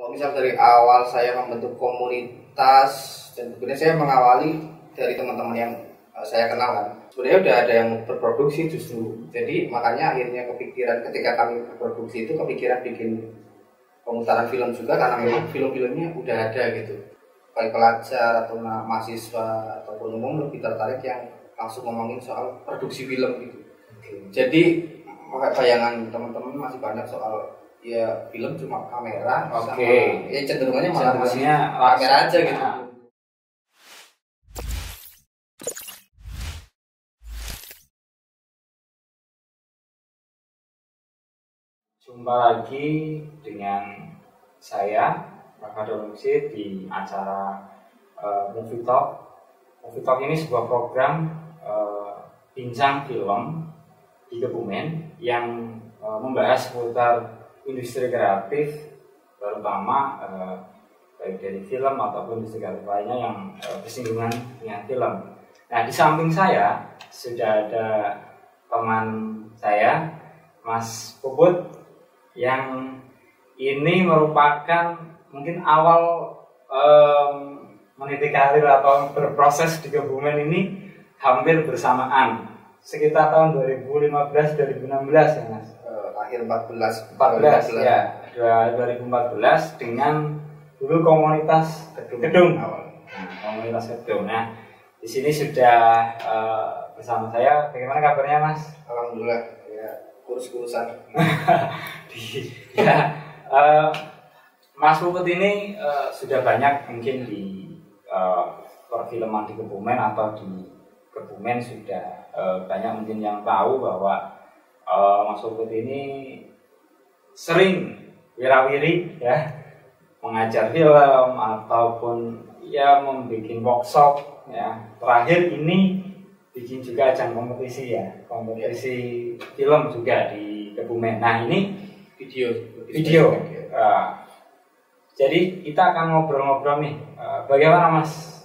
Kalau misal dari awal saya membentuk komunitas, dan sebenarnya saya mengawali dari teman-teman yang saya kenal kan. Sebenarnya udah ada yang berproduksi justru. Jadi makanya akhirnya kepikiran ketika kami berproduksi itu kepikiran bikin pemutaran film juga karena memang film-filmnya udah ada gitu. Baik pelajar atau mahasiswa ataupun umum lebih tertarik yang langsung ngomongin soal produksi film gitu. Jadi bayangan teman-teman masih banyak soal ya film cuma kamera sama ya cenderungannya malah masih kamera aja gitu. Jumpa lagi dengan saya Raka Dolungsi di acara Movie Talk. Movie Talk ini sebuah program bincang film di Kebumen yang membahas seputar industri kreatif, terutama baik dari film ataupun industri kreatif lainnya yang bersinggungan dengan film. Nah, di samping saya sudah ada teman saya, Mas Puput, yang ini merupakan mungkin awal meniti karir atau berproses di Kebumen ini hampir bersamaan, sekitar tahun 2015-2016 ya Mas? Akhir 14 ya, 2014 dengan dulu komunitas gedung. Nah, komunitas gedung. Nah, di sini sudah bersama saya. Bagaimana kabarnya Mas? Alhamdulillah ya, kurus-kurusan. Ya, Mas Puput ini sudah banyak mungkin di perfilman di Kebumen atau di Kebumen sudah banyak mungkin yang tahu bahwa Mas Puput ini sering wirawiri ya, mengajar film ataupun ya membuat workshop ya. Terakhir ini bikin juga ajang kompetisi ya, kompetisi film juga di Kebumen. Nah, ini video. Jadi kita akan ngobrol-ngobrol nih, bagaimana Mas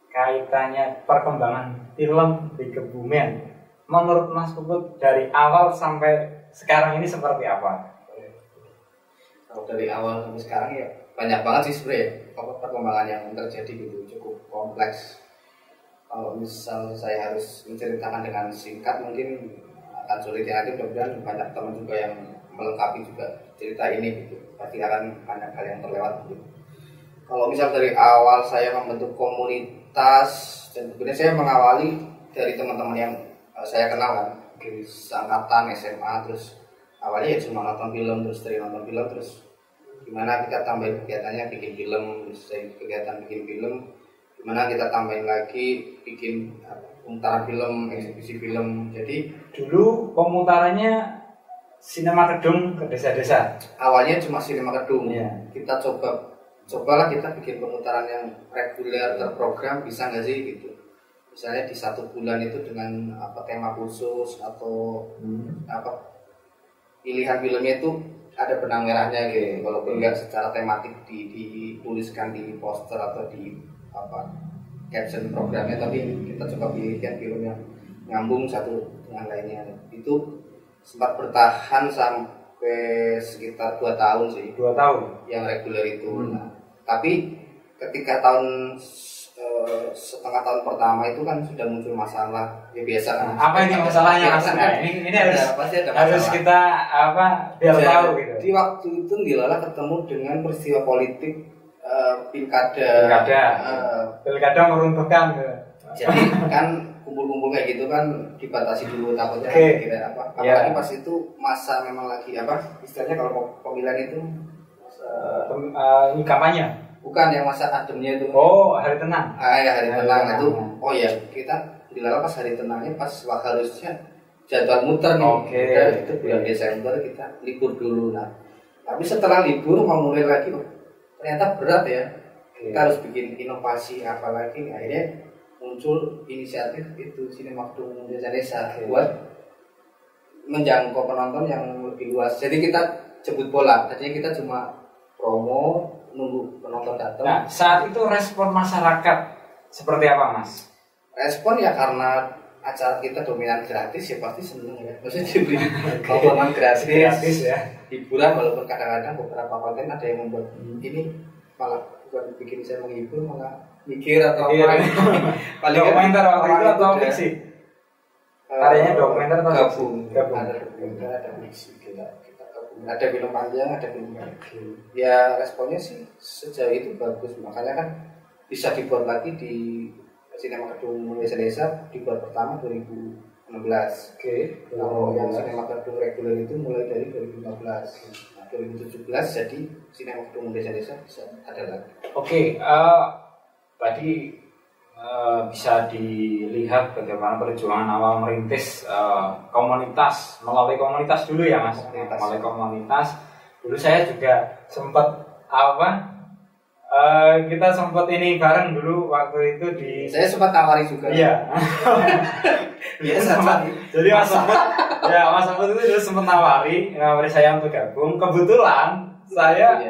kaitannya perkembangan film di Kebumen. Menurut Mas Puput dari awal sampai sekarang ini seperti apa? Kalau dari awal sampai sekarang ya banyak banget sih sebenarnya perkembangan yang terjadi gitu, cukup kompleks. Kalau misal saya harus menceritakan dengan singkat mungkin akan sulit ya, nanti mudah-mudahan banyak teman juga yang melengkapi juga cerita ini gitu. Pasti akan banyak hal yang terlewat gitu. Kalau misal dari awal saya membentuk komunitas, dan sebenarnya saya mengawali dari teman-teman yang saya kenal kan, di angkatan SMA, terus awalnya ya cuma nonton film, terus dari nonton film terus gimana kita tambahin kegiatannya bikin film, terus dari kegiatan bikin film gimana kita tambahin lagi bikin pemutaran film, eksibisi film. Jadi dulu pemutarannya sinema gedung ke desa-desa. Awalnya cuma sinema gedung. Ya. Kita cobalah kita bikin pemutaran yang reguler terprogram, bisa nggak sih gitu. Misalnya di 1 bulan itu dengan tema khusus atau pilihan filmnya itu ada benang merahnya gitu. Walaupun nggak secara tematik dituliskan di poster atau di caption programnya, tapi kita coba pilihkan film yang nyambung satu dengan lainnya. Itu sempat bertahan sampai sekitar 2 tahun sih. 2 tahun yang reguler itu. Nah, tapi ketika setengah tahun pertama itu kan sudah muncul masalah ya biasa kan. Apa ini masalahnya Mas? Ini harus kita biar tahu gitu. Di waktu itu Dilala ketemu dengan peristiwa politik pilkada meruntuhkan. Jadi kan kumpul-kumpul kayak gitu kan dibatasi dulu takutnya kira apalagi pas itu masa memang lagi istilahnya kalau pemilihan itu ini kampanye. Bukan yang masa ademnya itu. Oh, hari tenang. Ya hari tenang itu. Oh ya, kita Dilala pas hari tenangnya pas harusnya jadwal muter nih. Itu bulan Desember kita libur dulu. Nah, tapi setelah libur mau mulai lagi, ternyata berat ya. Kita harus bikin inovasi apalagi. Akhirnya muncul inisiatif itu Sinema Gedung Desa-Desa buat menjangkau penonton yang lebih luas. Jadi kita jemput bola. Tadinya kita cuma promo, nunggu penonton datang. Nah, saat itu respon masyarakat seperti apa Mas? Respon ya karena acara kita dominan gratis ya pasti seneng ya. Maksudnya diberi tontonan gratis ya. Hiburan walaupun kadang-kadang beberapa konten ada yang membuat ini malah bukan bikin saya menghibur malah mikir atau apa. Paling dokumenter itu atau fiksi? Karyanya dokumenter atau gabung. Ada dokumenter, ada fiksi kita gabung. Ada film panjang, ada film pendek. Ya responnya sih sejauh itu bagus, makanya kan bisa dibuat lagi di Sinema Gedung Desa dibuat pertama 2016. Kalau yang Sinema Gedung reguler itu mulai dari 2015. Nah, 2017 jadi Sinema Gedung Desa bisa ada lagi. Tadi bisa dilihat bagaimana perjuangan awal merintis komunitas, melalui komunitas dulu ya Mas. Melalui komunitas. Dulu saya juga sempat kita sempat ini bareng dulu waktu itu di. Saya sempat tawari juga. Iya. Jadi Mas Sempet itu dulu sempat nawari saya untuk gabung. Kebetulan saya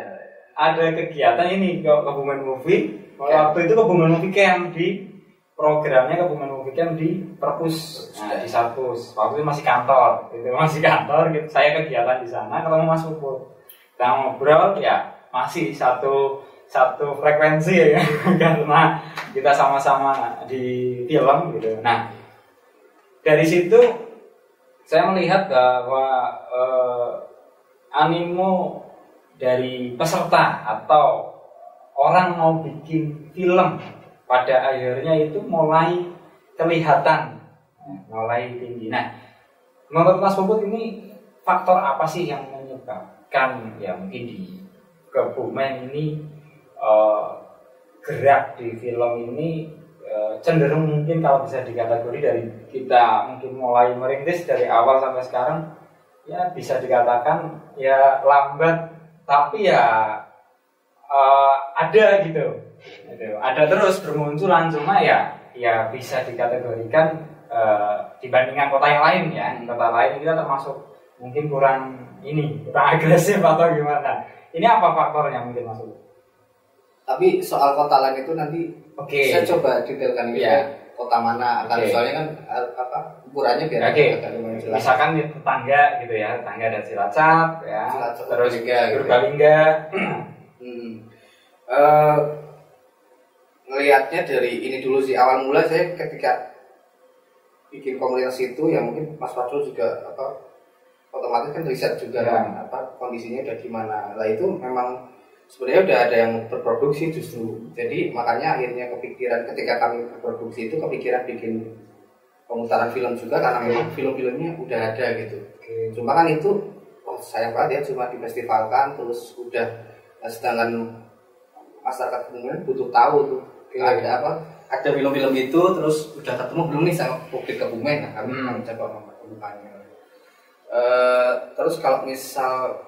ada kegiatan ini Kebumen Movie. Waktu itu Kebumen Movie Camp di programnya Kebumen Movie Camp di Perpus, di Sarpus. Waktu itu masih kantor, gitu. Saya kegiatan di sana ketemu Mas Puput. Kita ngobrol ya masih satu frekuensi ya karena kita sama-sama di film gitu. Nah dari situ saya melihat bahwa animo dari peserta atau orang mau bikin film pada akhirnya itu mulai kelihatan, mulai tinggi. Nah, menurut Mas Puput ini faktor apa sih yang menyebabkan ya mungkin di Kebumen ini gerak di film ini cenderung mungkin kalau bisa dikategori dari kita mungkin mulai merintis dari awal sampai sekarang ya bisa dikatakan ya lambat tapi ya ada gitu. Ada terus bermunculan cuma ya bisa dikategorikan dibandingkan kota yang lain ya. Kota lain kita termasuk mungkin kurang agresif atau gimana. Ini apa faktornya mungkin masuk? Tapi soal kota lain itu nanti saya coba detailkan kota mana akan soalnya kan ukurannya biar agak lumayan jelas. Misalkan di tetangga gitu ya, tetangga ada Cilacap ya, terus Purbalingga. Ngelihatnya dari ini dulu sih, awal mula saya ketika bikin komunitas itu ya mungkin Mas Fadul juga otomatis kan riset juga kan kondisinya udah gimana. Lah itu memang sebenarnya udah ada yang berproduksi justru. Jadi makanya akhirnya kepikiran ketika kami berproduksi itu kepikiran bikin pemutaran film juga karena memang film-filmnya udah ada gitu. Cuma kan itu sayang banget ya cuma difestivalkan terus udah sedangkan masyarakat Kebumen butuh tahu tuh ada film-film itu terus udah ketemu belum nih sama publik Kebumen. Nah, kami mencoba mempertemukannya. Terus kalau misal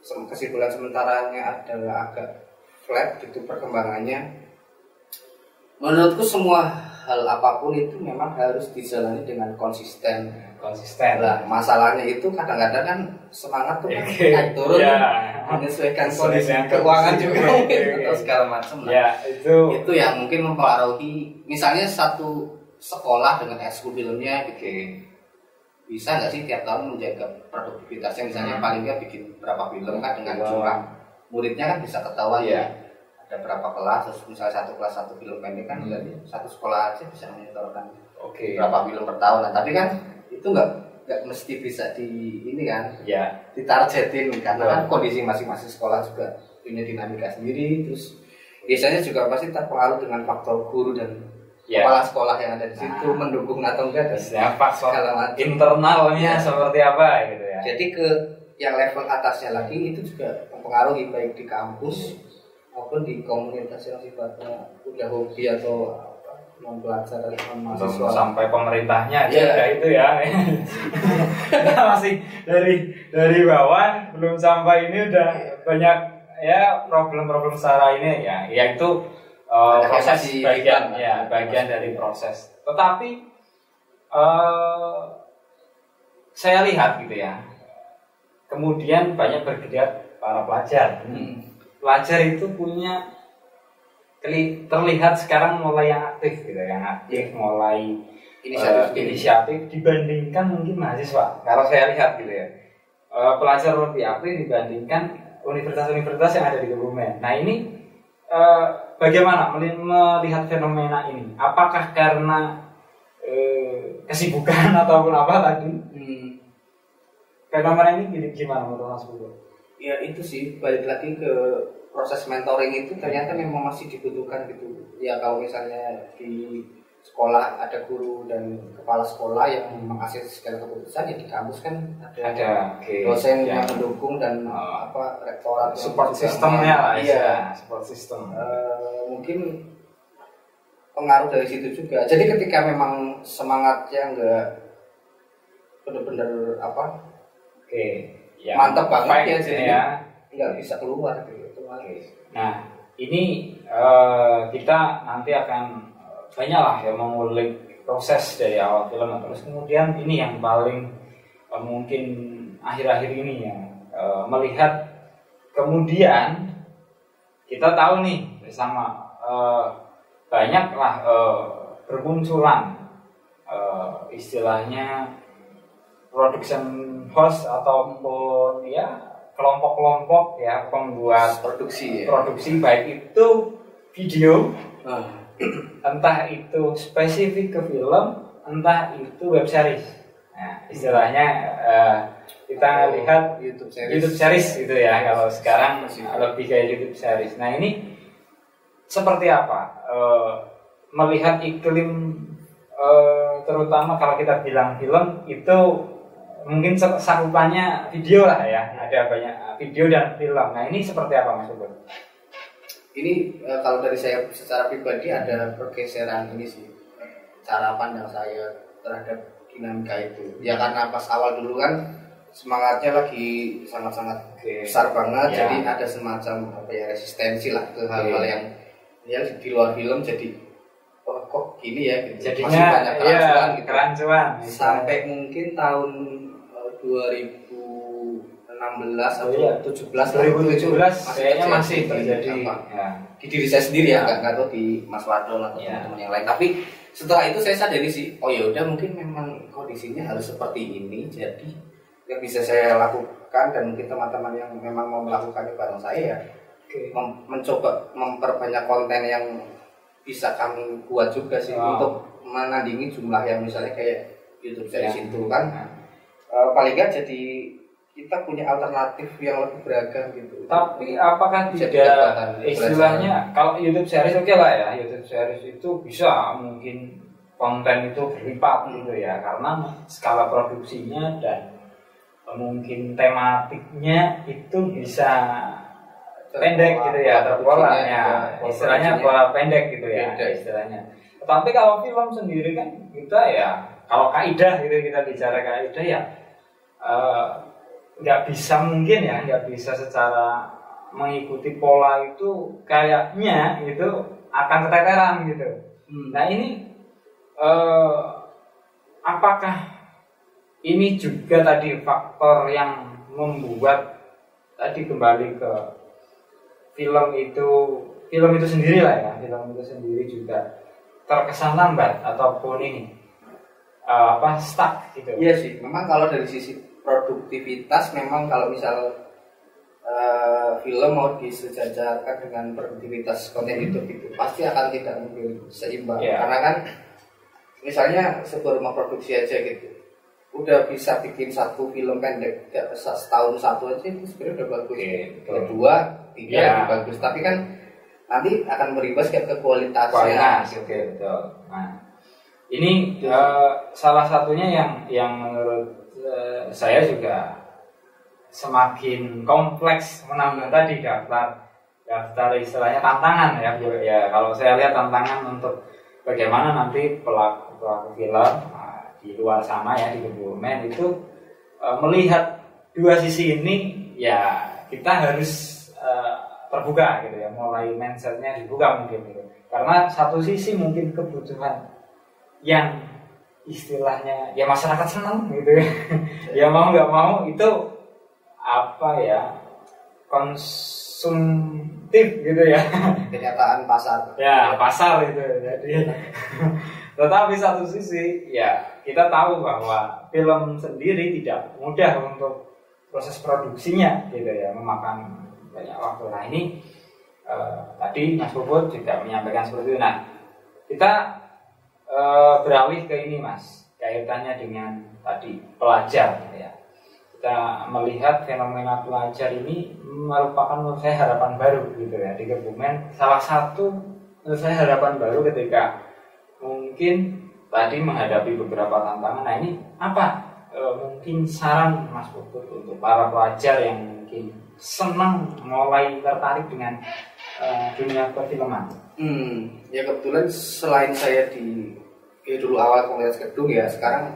kesimpulan sementaranya adalah agak flat gitu perkembangannya, menurutku semua hal apapun itu memang harus dijalani dengan konsisten lah. Masalahnya itu kadang-kadang kan semangat tuh kan naik turun menyesuaikan kondisi keuangan juga atau segala macam lah. Itu yang mungkin mempengaruhi. Misalnya satu sekolah dengan ekskul filmnya gitu, bisa nggak sih tiap tahun menjaga produktivitasnya, misalnya paling nggak bikin berapa film kan dengan jumlah muridnya kan bisa ketahuan ada berapa kelas, terus misalnya satu kelas satu film pendek kan berarti satu sekolah aja bisa menyetorkan berapa film per tahun. Nah, tapi kan itu nggak mesti bisa ditargetin karena kan kondisi masing-masing sekolah juga punya dinamika sendiri, terus biasanya juga pasti terpengaruh dengan faktor guru dan kepala sekolah yang ada di situ mendukung atau enggak dan faktor internalnya seperti apa gitu ya. Jadi ke yang level atasnya lagi itu juga mempengaruhi baik di kampus maupun di komunitas yang sifatnya udah hobi atau non pelajar atau mahasiswa sampai pemerintahnya aja itu ya. Kita masih dari bawah belum sampai ini udah banyak ya problem-problem secara ini ya itu proses bagian dari proses. Tetapi saya lihat gitu ya, kemudian banyak bergerak para pelajar. Pelajar itu punya terlihat sekarang mulai yang aktif gitu, mulai inisiatif dibandingkan mungkin mahasiswa. Kalau saya lihat gitu ya, pelajar lebih aktif dibandingkan universitas-universitas yang ada di Kebumen. Nah ini bagaimana melihat fenomena ini? Apakah karena kesibukan ataupun apa tadi? Fenomena ini gimana menurut Mas Budi? Ya itu sih, balik lagi ke proses mentoring itu ternyata memang masih dibutuhkan gitu. Ya kalau misalnya di sekolah ada guru dan kepala sekolah yang mengasih segala keputusan, ya di kampus kan ada dosen yang mendukung dan rektorat support sistemnya lah. Iya, support system. Mungkin pengaruh dari situ juga. Jadi ketika memang semangatnya enggak benar-benar mantap banget ya, jadi nggak bisa keluar gitu. Nah ini kita nanti akan banyak lah ya mengulik proses dari awal film, terus kemudian ini yang paling mungkin akhir-akhir ini ya, melihat kemudian kita tahu nih bersama banyaklah bermunculan istilahnya production house ataupun ya kelompok-kelompok ya pembuat produksi baik itu video, entah itu spesifik ke film, entah itu web series. Nah, istilahnya kita lihat YouTube series gitu ya. Kalau sekarang lebih kayak YouTube series. Nah ini seperti apa? Melihat iklim, terutama kalau kita bilang film itu mungkin cakupannya video lah ya. Ada banyak video dan film. Nah ini seperti apa Mas Ubud? Ini kalau dari saya secara pribadi ada pergeseran ini sih, cara pandang saya terhadap dinamika itu. Ya karena pas awal dulu kan semangatnya lagi sangat-sangat besar banget, jadi ada semacam resistensi lah ke hal-hal yang di luar film. Jadi kok gini ya gitu. Jadinya masih banyak kerancuan gitu. Kerancuan sampai mungkin tahun 2016 atau 2017 kayaknya masih terjadi di diri saya sendiri ya, nggak tahu di Mas Wadon atau teman-teman yang lain. Tapi setelah itu saya sadari sih, oh ya udah mungkin memang kondisinya harus seperti ini. Jadi yang bisa saya lakukan dan mungkin teman-teman yang memang mau melakukannya bareng saya ya, mencoba memperbanyak konten yang bisa kami buat juga sih untuk menandingi jumlah yang misalnya kayak YouTube series itu kan. Paling nggak jadi kita punya alternatif yang lebih beragam gitu. Tapi apakah tidak istilahnya kalau YouTube series lah ya, YouTube series itu bisa mungkin konten itu berlipat gitu ya, karena skala produksinya dan mungkin tematiknya itu bisa pendek gitu ya, terpola ya, istilahnya pola pendek gitu ya istilahnya. Tapi kalau film sendiri kan kita ya, kalau kaidah gitu kita bicara kaidah ya nggak bisa mungkin ya, nggak bisa secara mengikuti pola itu kayaknya itu akan keteteran gitu. Nah ini apakah ini juga tadi faktor yang membuat tadi kembali ke film itu sendiri lah ya, film itu sendiri juga terkesan lambat ataupun ini stuck gitu. Iya sih, memang kalau dari sisi produktivitas memang kalau misal film mau disejajarkan dengan produktivitas konten YouTube itu pasti akan tidak mungkin seimbang. Karena kan misalnya sebuah rumah produksi aja gitu udah bisa bikin satu film pendek setahun satu aja itu sebenarnya udah bagus. Kedua, tiga lebih bagus. Tapi kan nanti akan berimbas ke kualitasnya. Betul. Nah, ini salah satunya yang menurut saya juga semakin kompleks menambah tadi daftar istilahnya tantangan ya. Kalau saya lihat tantangan untuk bagaimana nanti pelaku film di luar sana ya di Kebumen itu melihat dua sisi ini ya, kita harus terbuka gitu ya, mulai mindsetnya dibuka mungkin gitu. Karena satu sisi mungkin kebutuhan yang istilahnya ya masyarakat senang gitu ya, ya mau nggak mau itu konsumtif gitu ya, kenyataan pasar ya pasar itu. Jadi Tetapi satu sisi ya kita tahu bahwa film sendiri tidak mudah untuk proses produksinya gitu ya, memakan banyak waktu. Nah ini tadi Mas Puput juga menyampaikan seperti itu. Nah kita beralih ke ini Mas, kaitannya dengan tadi pelajar ya. Kita melihat fenomena pelajar ini merupakan menurut saya harapan baru gitu ya di Kebumen. Salah satu menurut saya harapan baru ketika mungkin tadi menghadapi beberapa tantangan. Nah ini apa mungkin saran Mas Puput untuk para pelajar yang mungkin senang mulai tertarik dengan dunia perfilman? Ya kebetulan selain saya dulu awal komunitas Kedung ya, sekarang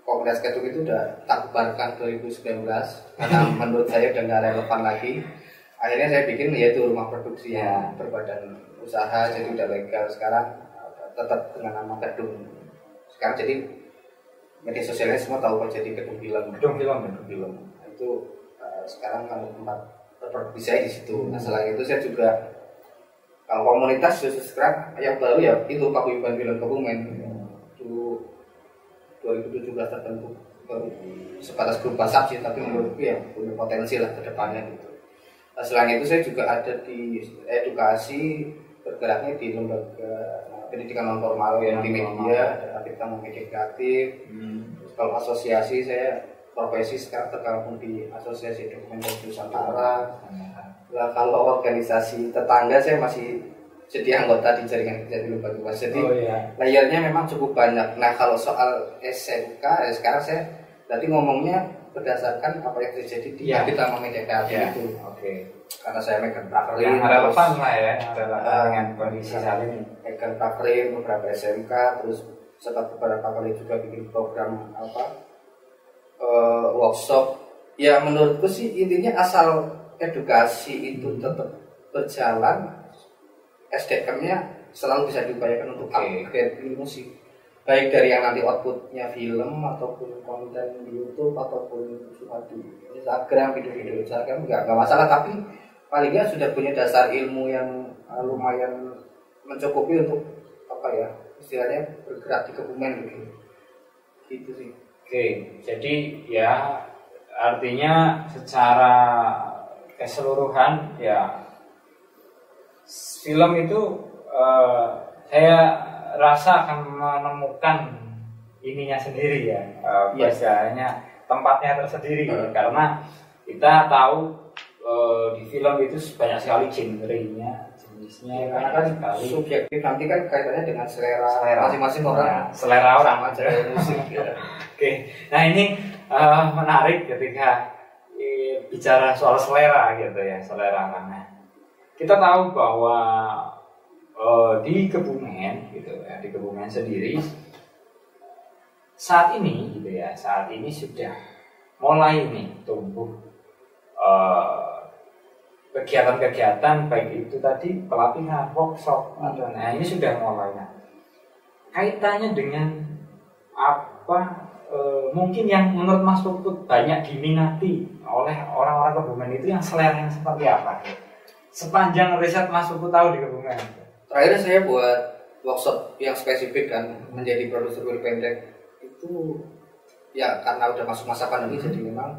komunitas Kedung itu udah tak bubarkan 2019 karena menurut saya udah nggak relevan lagi. Akhirnya saya bikin yaitu rumah produksi ya, berbadan usaha, jadi udah legal sekarang, tetap dengan nama Kedung. Sekarang jadi media sosialnya semua tahu kok jadi Kedung Film. Kedung Film. Nah, itu sekarang kalau tempat berproduksi saya di situ. Nah selain itu saya juga kalau komunitas sekarang yang baru ya itu Paguyuban Film Kebumen. 2017 tertentu baru sebatas grup WhatsApp sih, tapi menurutku ya punya potensi lah ke depannya gitu. Nah, selain itu saya juga ada di edukasi, bergeraknya di lembaga pendidikan non formal yang di media, ada kita media kreatif. Terus kalau asosiasi saya profesi sekarang tergabung di Asosiasi Dokumentasi Nusantara. Nah, kalau organisasi tetangga saya masih jadi anggota di jaringan kerja di Lumbaga. Jadi layarnya memang cukup banyak. Nah kalau soal SMK ya sekarang saya berarti ngomongnya berdasarkan apa yang terjadi di Habitat Media Kreatif itu. Karena saya megang prakerin, yang relevan lah ya dengan kondisi saat ini. Megang prakerin beberapa SMK, terus sempat beberapa kali juga bikin program workshop. Ya menurutku sih intinya asal edukasi itu tetap berjalan, SDM-nya selalu bisa diupayakan untuk upgrade ilmu sih, baik dari yang nanti outputnya film ataupun konten di YouTube ataupun cuma di Instagram, video-video Instagram nggak masalah, tapi paling nggak sudah punya dasar ilmu yang lumayan mencukupi untuk apa ya istilahnya bergerak di Kebumen gitu sih. Jadi ya artinya secara keseluruhan ya film itu saya rasa akan menemukan ininya sendiri ya, biasanya tempatnya tersendiri karena kita tahu di film itu banyak sekali genre-nya, jenisnya karena kan sekali subjektif, nanti kan kaitannya dengan selera masing-masing orang, selera orang aja musik. Nah ini menarik ketika bicara soal selera gitu ya, selera orang. Kita tahu bahwa di Kebumen gitu ya, di Kebumen sendiri saat ini gitu ya, saat ini sudah mulai nih tumbuh kegiatan-kegiatan baik itu tadi pelatihan, workshop, nah ini sudah mulai. Nah, kaitannya dengan apa mungkin yang menurut Mas Puput banyak diminati oleh orang-orang Kebumen itu yang selera yang seperti apa? Sepanjang riset Mas Puput tahu di Kebumen. Terakhir saya buat workshop yang spesifik kan menjadi produser film pendek itu ya karena udah masuk masa pandemi jadi memang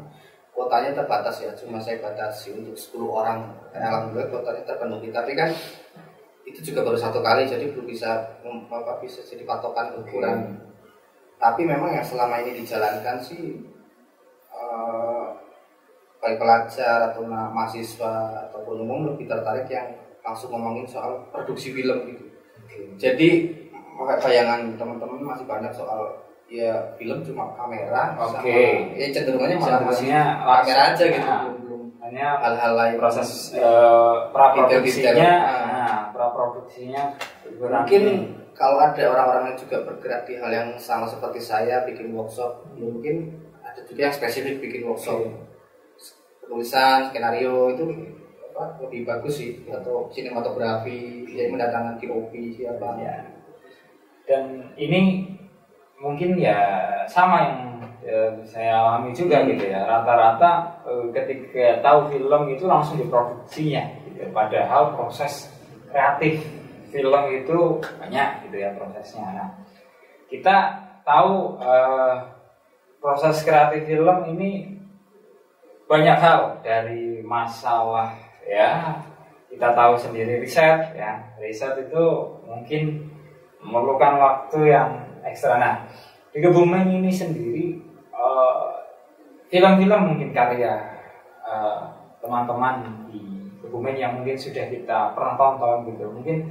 kuotanya terbatas ya, cuma saya batasi untuk 10 orang. Alhamdulillah kuotanya terpenuhi, tapi kan itu juga baru satu kali jadi belum bisa jadi patokan ukuran. Tapi memang yang selama ini dijalankan sih baik pelajar atau mahasiswa ataupun umum lebih tertarik yang langsung ngomongin soal produksi film gitu. Jadi bayangan teman-teman masih banyak soal ya film cuma kamera, sama ya cenderungannya malah masih kamera aja gitu, belum hanya hal-hal lain proses praproduksinya mungkin kalau ada orang-orang yang juga bergerak di hal yang sama seperti saya bikin workshop, mungkin ada juga yang spesifik bikin workshop penulisan skenario itu lebih bagus sih, atau sinematografi yang mendatangkan DOP siapa ya. Dan ini mungkin ya sama yang saya alami juga gitu ya, rata-rata ketika tahu film itu langsung diproduksinya gitu. Padahal proses kreatif film itu banyak gitu ya prosesnya. Nah, kita tahu proses kreatif film ini banyak hal, dari masalah ya kita tahu sendiri riset ya, riset itu mungkin memerlukan waktu yang ekstra. Nah, di Kebumen ini sendiri film-film mungkin karya teman-teman di Kebumen yang mungkin sudah kita pernah tonton gitu, mungkin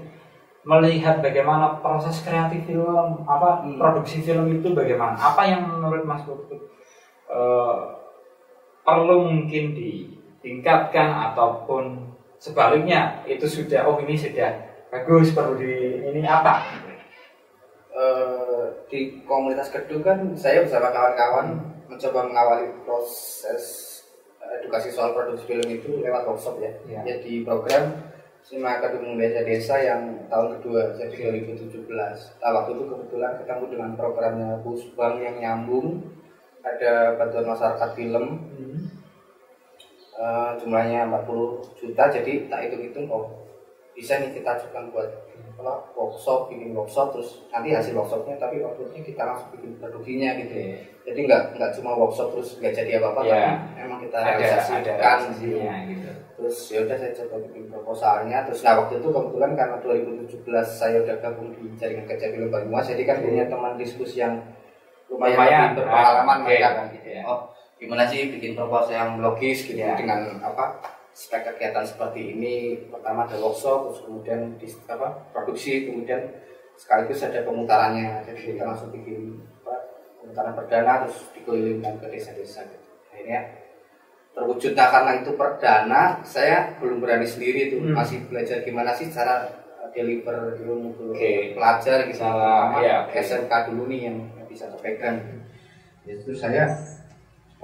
melihat bagaimana proses kreatif film, produksi film itu bagaimana, apa yang menurut Mas Putut perlu mungkin ditingkatkan ataupun sebaliknya itu sudah ini sudah bagus, perlu di ini apa? Di komunitas Kedu kan saya bersama kawan-kawan mencoba mengawali proses edukasi soal produksi film itu lewat workshop ya. Ya di program Sima Kedu Desa yang tahun kedua, jadi 2017. Nah, waktu itu kebetulan ketemu dengan programnya Busbang yang nyambung, ada bantuan masyarakat film, jumlahnya 40 juta, jadi tak hitung-hitung bisa nih kita ajukan buat workshop, bikin workshop, terus nanti hasil workshopnya tapi waktunya kita langsung bikin produksinya gitu ya. Jadi nggak cuma workshop terus nggak jadi apa-apa, tapi emang kita realisasikan gitu. Terus ya udah saya coba bikin proposalnya, terus nah waktu itu kebetulan karena 2017 saya udah gabung di Jaringan Kerja Film Banyumas, jadi kan punya teman diskusi yang lumayan berpengalaman kan gitu ya. Gimana sih bikin proposal yang logis gitu dengan spek kegiatan seperti ini. Pertama ada workshop, terus kemudian produksi, kemudian sekaligus ada pemutarannya. Jadi kita langsung bikin pemutaran perdana terus dikelilingkan ke desa-desa gitu. Akhirnya terwujud. Nah karena itu perdana, saya belum berani sendiri tuh, masih belajar gimana sih cara deliver ilmu ke pelajar gitu. SMK dulu nih yang bisa terpegang. Itu saya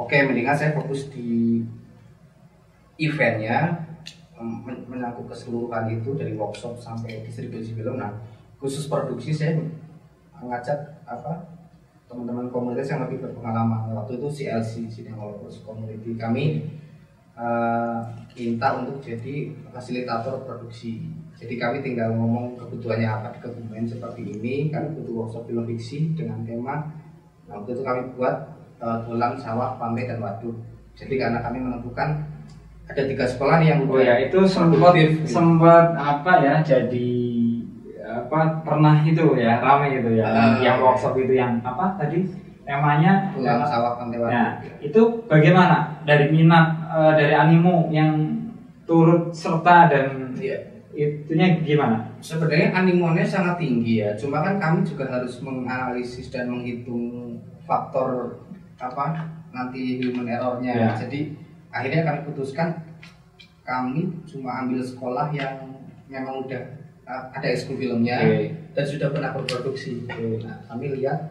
mendingan saya fokus di eventnya, menyangkut keseluruhan itu dari workshop sampai distribusi film. Nah khusus produksi saya mengajak teman-teman komunitas yang lebih berpengalaman. Waktu itu CLC Cinema Lovers Community kami minta untuk jadi fasilitator produksi. Jadi kami tinggal ngomong kebutuhannya apa di Kebumen seperti ini, kami butuh workshop film fiksi dengan tema. Nah waktu itu kami buat tulang, sawah, pantai, dan waduk. Jadi karena kami menentukan ada 3 sekolah nih yang itu sempat jadi pernah itu ya ramai itu ya, yang workshop itu yang tadi temanya tulang, sawah, pantai, waduk. Nah, itu bagaimana dari minat dari animo yang turut serta dan itunya gimana? Sebenarnya animonya sangat tinggi ya, cuma kan kami juga harus menganalisis dan menghitung faktor nanti human errornya. Jadi akhirnya kami putuskan kami cuma ambil sekolah yang memang udah ada ekskul filmnya dan sudah pernah berproduksi. Nah kami lihat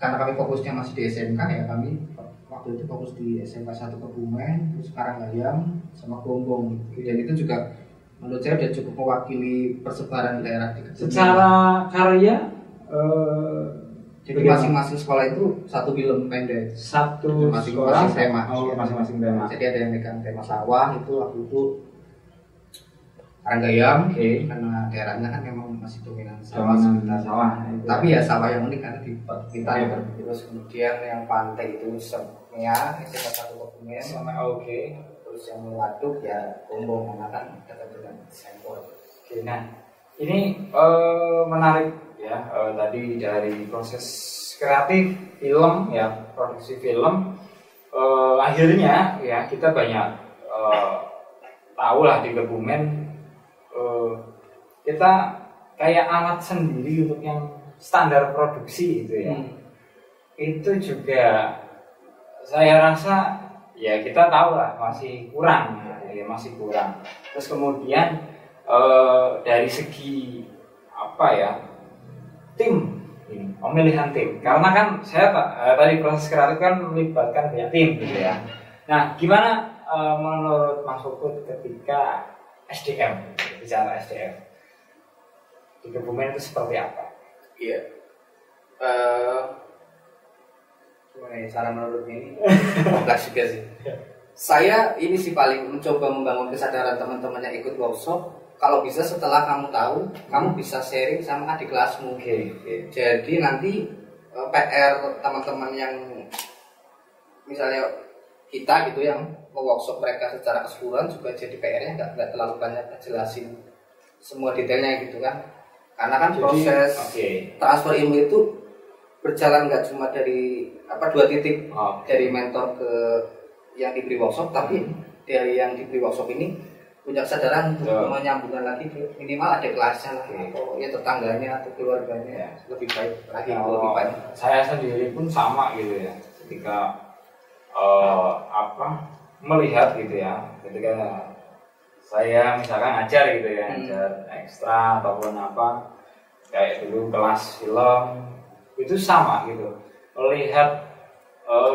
karena kami fokusnya masih di SMK ya, kami waktu itu fokus di SMK 1 Kebumen, terus Karanggayam sama Gombong. Dan itu juga menurut saya sudah cukup mewakili persebaran di daerah di Kebumen. Secara karya jadi masing-masing sekolah itu 1 film pendek, masing-masing tema. Masing-masing tema. Jadi ada yang megang tema sawah, itu waktu itu Karanggayam, karena daerahnya kan memang masih dominan sawah. Tapi ya sawah yang unik karena di kita. Terus kemudian yang pantai itu Semia, itu 1 Kebumen. Terus yang waduk ya Gombong, karena kan dekat dengan Sempor. Nah ini menarik ya, tadi dari proses kreatif film ya, produksi film, akhirnya ya kita banyak tahu lah di Kebumen kita kayak alat sendiri untuk yang standar produksi gitu ya. Itu juga saya rasa ya kita tahu lah masih kurang ya, masih kurang. Terus kemudian dari segi tim ini, pemilihan tim, karena kan saya tadi proses kreatif kan melibatkan banyak tim gitu ya. Nah gimana menurut Mas Puput ketika SDM, bicara SDM di Kebumen itu seperti apa? Iya, gimana ya cara menurut ini kompleks juga sih. Saya ini sih paling mencoba membangun kesadaran teman-teman yang ikut workshop. kalau bisa setelah kamu tahu, kamu bisa sharing sama adik kelasmu. Jadi nanti PR teman-teman yang misalnya kita gitu yang workshop mereka secara keseluruhan juga jadi PR-nya nggak terlalu banyak jelasin semua detailnya gitu kan. Karena kan proses transfer ilmu itu berjalan nggak cuma dari dua titik dari mentor ke yang diberi workshop, tapi dari yang diberi workshop ini punya kesadaran untuk menyambungkan lagi minimal ada kelasnya lah, atau ya tetangganya atau keluarganya lebih baik lagi lebih banyak. Saya sendiri pun sama gitu ya, ketika melihat gitu ya, ketika saya misalkan ngajar gitu ya, ngajar ekstra ataupun kayak dulu kelas film itu sama gitu, melihat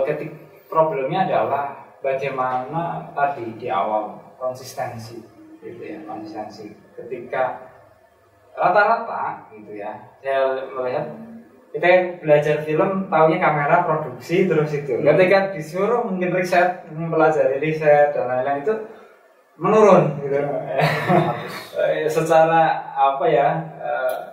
ketika problemnya adalah bagaimana tadi di awal konsistensi gitu ya, konsistensi ketika rata-rata gitu ya, saya melihat kita belajar film taunya kamera produksi terus itu, ketika disuruh mungkin riset, mempelajari riset dan lain-lain itu menurun gitu. Secara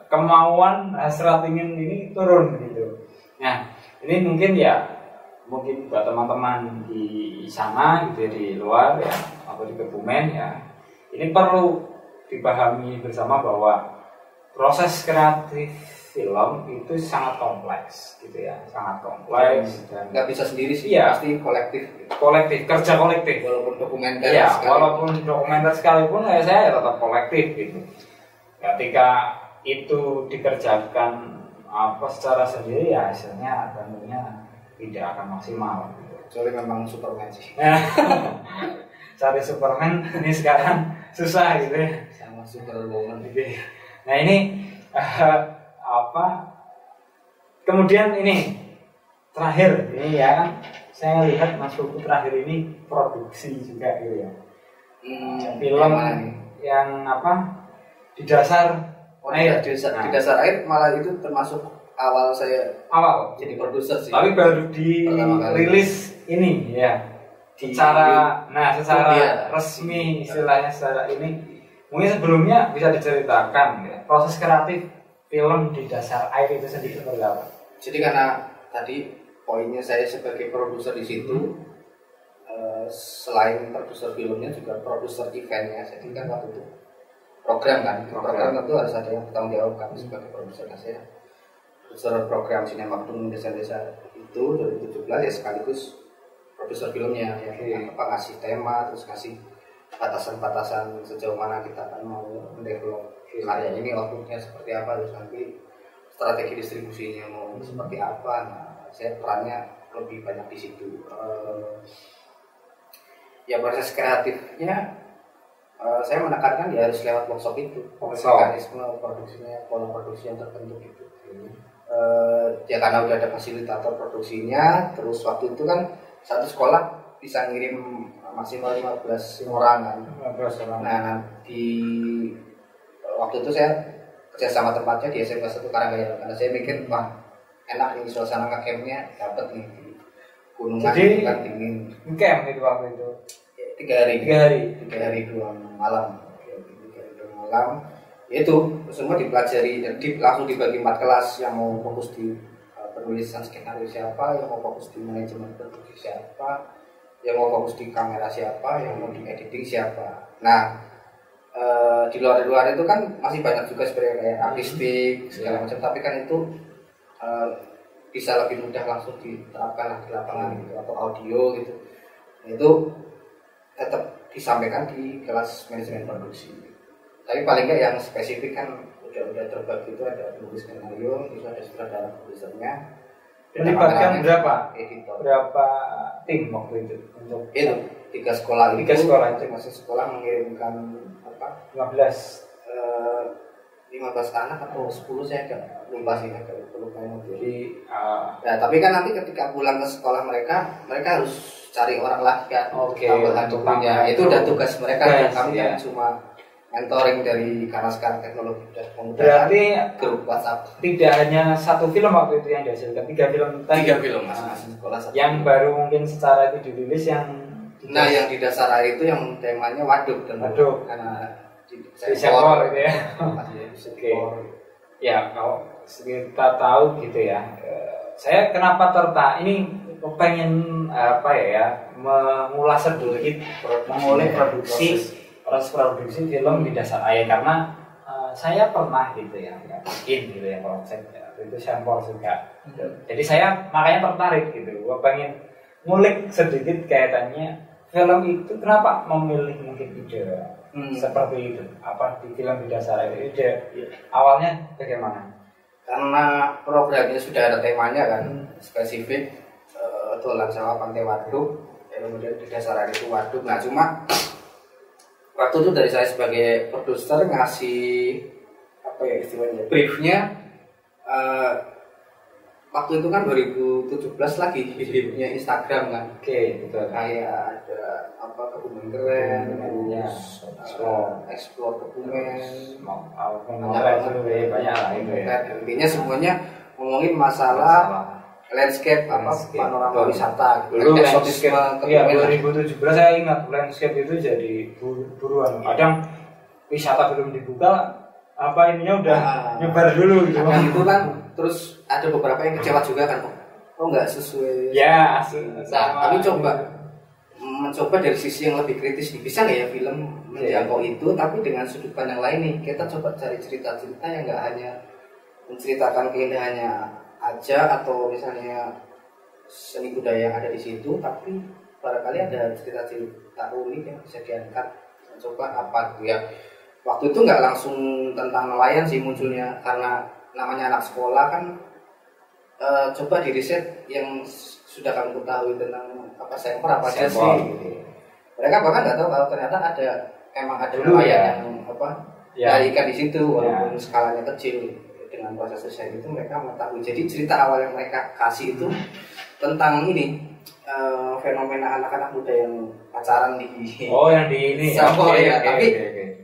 kemauan hasrat ingin ini turun gitu. Nah ini mungkin buat teman-teman di sana gitu ya, di luar ya atau di Kebumen ya, ini perlu dipahami bersama bahwa proses kreatif film itu sangat kompleks gitu ya, sangat kompleks dan nggak bisa sendiri sih, pasti kolektif kerja kolektif, walaupun dokumenter sekalipun saya tetap kolektif gitu. Ketika itu dikerjakan secara sendiri ya hasilnya tentunya tidak akan maksimal gitu. Kecuali memang Superman sih. Cari Superman ini sekarang susah gitu ya, sama Superwoman gitu. Nah ini kemudian ini terakhir ini ya kan, saya lihat Mas Pupu terakhir ini produksi juga gitu ya, film yang di dasar air. Di dasar air malah itu termasuk awal saya jadi produser sih. Tapi baru dirilis ini ya, secara resmi istilahnya secara ini. Mungkin sebelumnya bisa diceritakan ya, proses kreatif film di dasar air itu sendiri seperti apa? Jadi karena tadi poinnya saya sebagai produser di situ, selain produser filmnya juga produser eventnya. Jadi kan waktu itu program tentu harus ada yang bertanggung jawab kan sebagai produser. Saya produser program Sinemaktum desa-desa itu 2017 ya, sekaligus produser filmnya ya, ngasih tema, terus ngasih batasan-batasan sejauh mana kita akan mau mendevelop karya ini, outputnya seperti apa, terus nanti strategi distribusinya mau seperti apa. Nah, saya perannya lebih banyak di situ. Ya proses kreatifnya saya menekankan ya harus lewat workshop itu, mekanisme produksinya, pola produksi yang terbentuk itu. Ya karena udah ada fasilitator produksinya, terus waktu itu kan satu sekolah bisa ngirim maksimal 15 orang kan. Nah di waktu itu saya kerja sama tempatnya di SMK 1 Karanggaya, karena saya mikir wah enak nih suasana ngecampnya, dapat nih di gunungan. Jadi kan dingin. Camp itu waktu itu 3 hari 2 malam. Itu semua dipelajari dan langsung dibagi 4 kelas, yang mau fokus di penulisan skenario siapa, yang mau fokus di manajemen produksi siapa, yang mau fokus di kamera siapa, yang mau di editing siapa. Nah di luar itu kan masih banyak juga sebenarnya kayak artistik segala macam, tapi kan itu bisa lebih mudah langsung diterapkan di lapangan gitu, atau audio gitu. Itu tetap disampaikan di kelas manajemen produksi. Tapi paling nggak yang spesifik kan udah terbagi, itu ada penulis skenario, terus ada sutradara produsernya. Melibatkan berapa editor, berapa tim waktu itu untuk itu 3 sekolah itu masing-masing sekolah mengirimkan 15 anak atau 10, saya agak lupa sih, Jadi ya tapi kan nanti ketika pulang ke sekolah mereka harus cari orang lagi kan, tambahan punya itu udah tugas mereka. Dan kami kan cuma mentoring dari, karena sekarang teknologi sudah memudahkan. Berarti grup WhatsApp tidak hanya satu film waktu itu yang dihasilkan, 3 film tadi. 3 film masing-masing sekolah. Yang baru mungkin secara itu dirilis yang yang di dasar air itu yang temanya waduk, karena di sektor gitu ya. Oke. Ya kalau kita tahu gitu ya. Saya kenapa tertarik ini pengen apa ya mengulas sedikit mengulik proses produksi film di dasar air karena saya pernah gitu ya bikin gitu ya konsep ya, itu sampel juga. Jadi saya makanya tertarik gitu. Gua pengen ngulik sedikit kaitannya film itu kenapa memilih mungkin ide seperti itu, apa di film di dasar air ide awalnya bagaimana? Karena programnya sudah ada temanya kan spesifik Dolan Sawah Pantai Waduk, kemudian di dasar itu waduk. Nah cuma waktu itu dari saya sebagai produser ngasih apa ya istilahnya briefnya waktu itu kan 2017 lagi hidupnya Instagram kan. Oke, betul. Kayak ada apa Kebumen Keren, explore Kebumen, banyak lah itu ya. Intinya semuanya ngomongin masalah landscape apa panorama wisata. Dulu landscape ya 2017 saya ingat landscape itu jadi buruan. Kadang wisata belum dibuka apa ininya udah nyebar dulu gitu. Kadang itu kan terus ada beberapa yang kecewa juga kan. Oh nggak sesuai. Ya, kami mencoba dari sisi yang lebih kritis nih. Bisa nggak ya film menjangkau itu tapi dengan sudut pandang lain nih. Kita coba cari cerita-cerita yang nggak hanya menceritakan keindahannya aja atau misalnya seni budaya yang ada di situ, tapi barangkali ada cerita-cerita unik yang bisa diangkat. Coba apa gitu ya. Waktu itu nggak langsung tentang nelayan sih munculnya, karena namanya anak sekolah kan. Coba di riset yang sudah kamu ketahui tentang apa sampel apa aja sih. Gitu. Mereka bahkan nggak tahu kalau ternyata emang ada nelayan yang apa ikan di situ walaupun skalanya kecil. Dengan proses riset itu mereka mengetahui. Jadi cerita awal yang mereka kasih itu tentang ini fenomena anak-anak muda yang pacaran di yang di ini tapi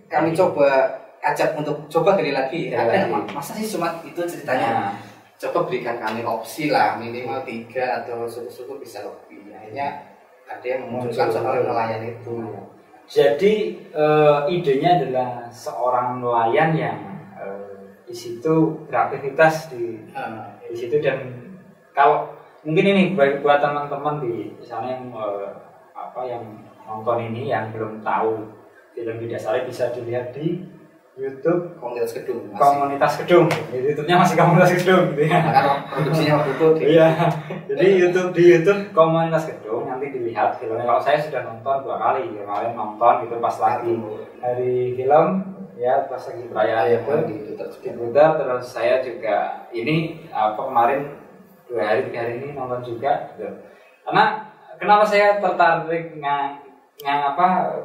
kami coba ajak untuk coba gali lagi masa sih cuma itu ceritanya. Coba berikan kami opsi lah minimal 3 atau syukur-syukur bisa lebih. Akhirnya ada yang memunculkan soal nelayan itu. Jadi idenya adalah seorang nelayan yang di situ beraktivitas di situ, dan kalau mungkin ini buat teman-teman di sana yang yang nonton ini yang belum tahu film di dasarnya bisa dilihat di YouTube Komunitas Gedung. Di YouTube-nya masih Komunitas Gedung gitu ya. Karena produksinya waktu itu jadi di YouTube Komunitas Gedung nanti dilihat filmnya. Kalau saya sudah nonton 2 kali, kemarin nonton gitu pas lagi hari film. Ya pas lagi perayaan itu diputar, terus saya juga ini kemarin 2 hari 3 hari ini nonton juga gitu. Karena kenapa saya tertarik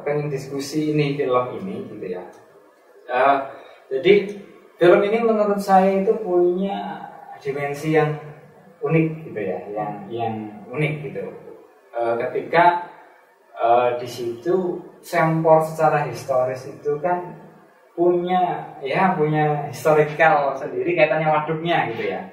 pengen diskusi ini film ini gitu ya. Jadi film ini menurut saya itu punya dimensi yang unik gitu ya, yang unik gitu. Ketika di situ sampel secara historis itu kan punya historical sendiri kaitannya waduknya gitu ya.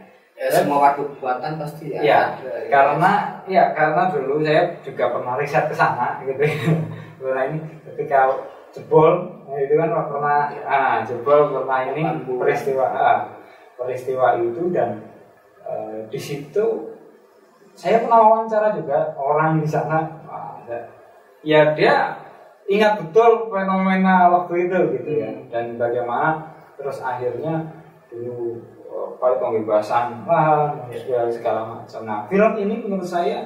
Semua waduk buatan pasti ya. Karena dulu saya juga pernah riset ke sana gitu ya. Karena ini ketika jebol itu kan pernah ini peristiwa itu, dan di situ saya pernah wawancara juga orang di sana. Ya dia ingat betul fenomena waktu itu gitu ya, dan bagaimana terus akhirnya dulu pembebasan lahan segala macam. Nah film ini menurut saya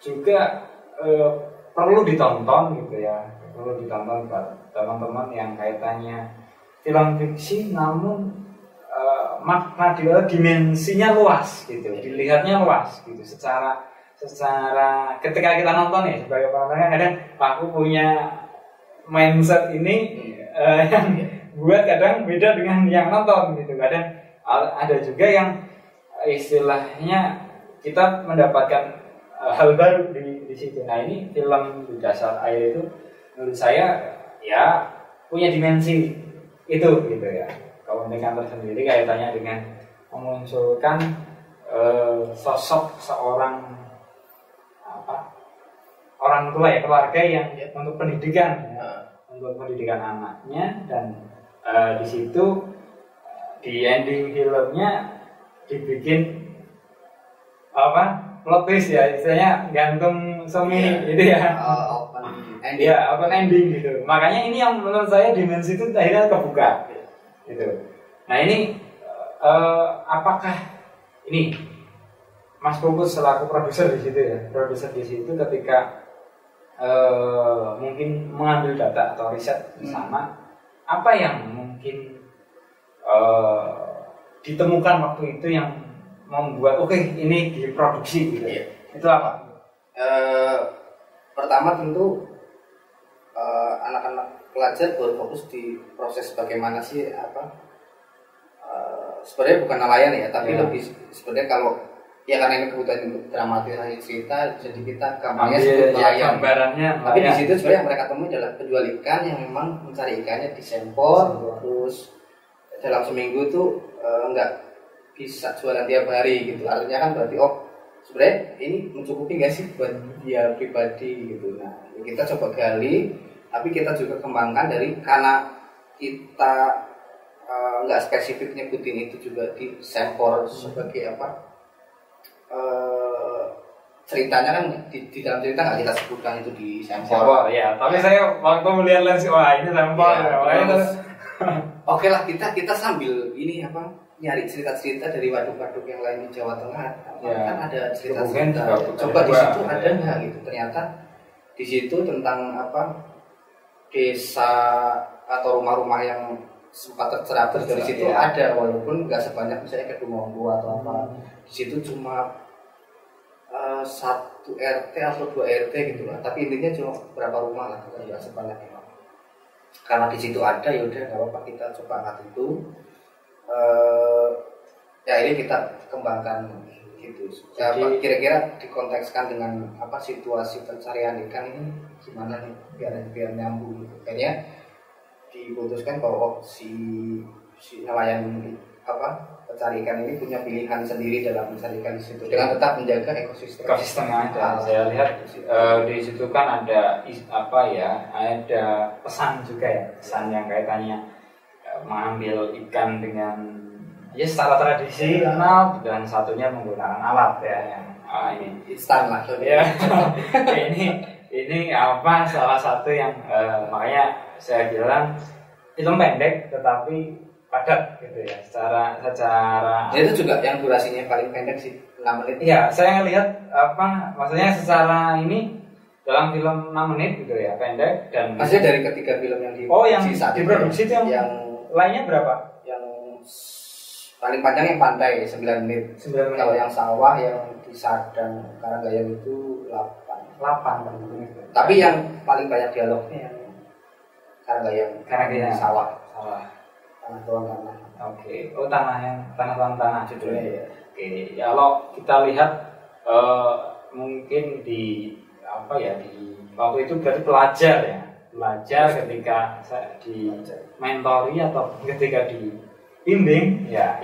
juga perlu ditonton gitu ya, perlu ditonton buat teman-teman yang kaitannya film fiksi namun makna dimensinya luas gitu, dilihatnya luas gitu secara ketika kita nonton ya sebagai penontonnya kadang aku punya mindset ini yang buat kadang beda dengan yang nonton gitu. Kadang ada juga yang istilahnya kita mendapatkan hal baru di situ. Nah ini film di dasar air itu menurut saya ya punya dimensi itu gitu ya, keunikan tersendiri kaitannya dengan memunculkan sosok seorang orang tua ya, keluarga yang untuk pendidikan ya. untuk pendidikan anaknya, dan di situ di ending filmnya dibikin apa plot twist ya, istilahnya gantung semi itu ya, open ending. Ya, open ending gitu. Makanya ini yang menurut saya dimensi itu akhirnya kebuka gitu. Nah ini apakah ini Mas Pupus selaku produser di situ ya, produser di situ ketika mungkin mengambil data atau riset di sana, apa yang mungkin ditemukan waktu itu yang membuat oke, ini diproduksi gitu. Itu apa? Pertama tentu anak-anak pelajar berfokus di proses bagaimana sih sebenarnya bukan nelayan ya, tapi lebih sebenarnya kalau ya karena ini kebutuhan dramatisasi cerita, jadi kita gampangnya sebut nelayan. Tapi di situ sebenarnya mereka temui adalah penjual ikan yang memang mencari ikannya di sempor, terus dalam seminggu tuh nggak bisa jualan tiap hari gitu. Artinya kan berarti sebenarnya ini mencukupi nggak sih buat dia pribadi gitu. Nah kita coba gali, tapi kita juga kembangkan dari karena kita nggak spesifik nyebutin itu juga di sempor sebagai ceritanya kan di dalam cerita nggak kita sebutkan itu di sempor ya. Tapi saya waktu melihat lens, wah ini sempor ya, oke lah, kita sambil ini nyari cerita-cerita dari waduk-waduk yang lain di Jawa Tengah, kan ada cerita-cerita. Coba di situ ada nggak gitu? Ternyata di situ tentang desa atau rumah-rumah yang sempat tercerabut dari situ ada, walaupun nggak sebanyak misalnya Kedungombo atau apa. Di situ cuma 1 RT atau 2 RT gitu lah. Tapi intinya cuma berapa rumah lah, nggak sebanyak itu. Karena di situ ada, ya udah nggak apa-apa, kita coba angkat itu. Ya ini kita kembangkan gitu. Jadi, kira-kira dikontekskan dengan situasi pencarian ikan ini gimana nih biar nyambung gitu. Kayaknya diputuskan bahwa si nelayan pencari ikan ini punya pilihan sendiri dalam mencari ikan di situ dengan tetap menjaga ekosistem. Saya lihat di situ kan ada ada pesan juga ya, pesan yang kaitannya mengambil ikan dengan secara tradisional dan satunya menggunakan alat ya yang ini instan lah ya. ini salah satu yang makanya saya bilang film pendek tetapi padat gitu ya, secara itu juga yang durasinya paling pendek sih, 6 menit. Iya, saya ngelihat maksudnya secara ini dalam film 6 menit gitu ya, pendek. Dan maksudnya dari ketiga film yang diproduksi itu yang lainnya berapa? Yang paling panjang yang pantai 9 menit. Kalau yang sawah yang di Sadang Karanggayam itu 8 menit. Tapi yang paling banyak dialognya yang Karanggayam sawah. Tanah tuang tanah. Oke. Tanah tuang tanah judulnya ya. Oke. Ya, kalau kita lihat mungkin di waktu itu berarti pelajar ketika di mentori atau ketika di bimbing ya